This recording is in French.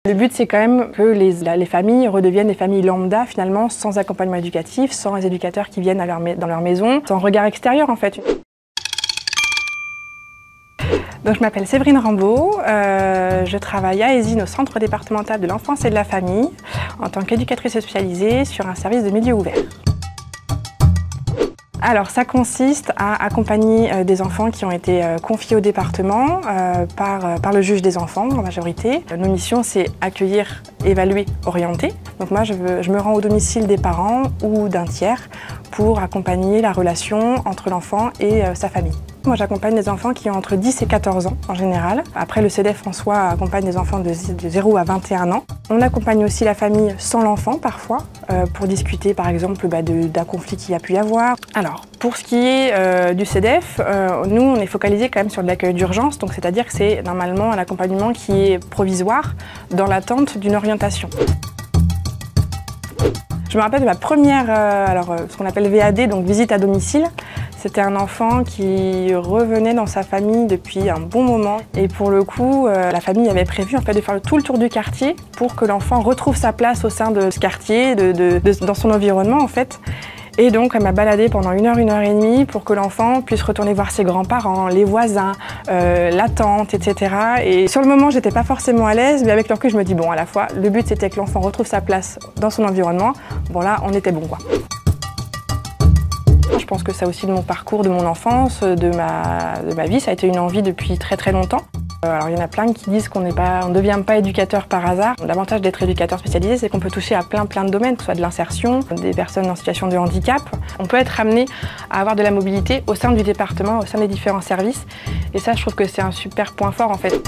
Le but, c'est quand même que les familles redeviennent des familles lambda, finalement, sans accompagnement éducatif, sans les éducateurs qui viennent dans leur maison, sans regard extérieur, en fait. Donc, je m'appelle Séverine Rambaud, je travaille à Ésine, au Centre départemental de l'enfance et de la famille, en tant qu'éducatrice spécialisée sur un service de milieu ouvert. Alors, ça consiste à accompagner des enfants qui ont été confiés au département par le juge des enfants, en majorité. Nos missions, c'est accueillir, évaluer, orienter. Donc moi, je me rends au domicile des parents ou d'un tiers pour accompagner la relation entre l'enfant et sa famille. Moi, j'accompagne des enfants qui ont entre 10 et 14 ans en général. Après, le CEDEF en soi accompagne des enfants de 0 à 21 ans. On accompagne aussi la famille sans l'enfant parfois, pour discuter par exemple d'un conflit qu'il y a pu y avoir. Alors, pour ce qui est du CEDEF, nous on est focalisé quand même sur de l'accueil d'urgence, donc c'est-à-dire que c'est normalement un accompagnement qui est provisoire dans l'attente d'une orientation. Je me rappelle de ma première, ce qu'on appelle VAD, donc visite à domicile. C'était un enfant qui revenait dans sa famille depuis un bon moment et pour le coup, la famille avait prévu en fait de faire tout le tour du quartier pour que l'enfant retrouve sa place au sein de ce quartier, dans son environnement en fait. Et donc elle m'a baladée pendant 1 heure et demie pour que l'enfant puisse retourner voir ses grands-parents, les voisins, la tante, etc. Et sur le moment, j'étais pas forcément à l'aise, mais avec le recul, je me dis bon, à la fois, le but c'était que l'enfant retrouve sa place dans son environnement. Bon là, on était bon quoi. Je pense que ça aussi de mon parcours, de mon enfance, de ma vie, ça a été une envie depuis très très longtemps. Alors il y en a plein qui disent qu'on ne devient pas éducateur par hasard. L'avantage d'être éducateur spécialisé, c'est qu'on peut toucher à plein de domaines, que ce soit de l'insertion, des personnes en situation de handicap. On peut être amené à avoir de la mobilité au sein du département, au sein des différents services. Et ça, je trouve que c'est un super point fort en fait.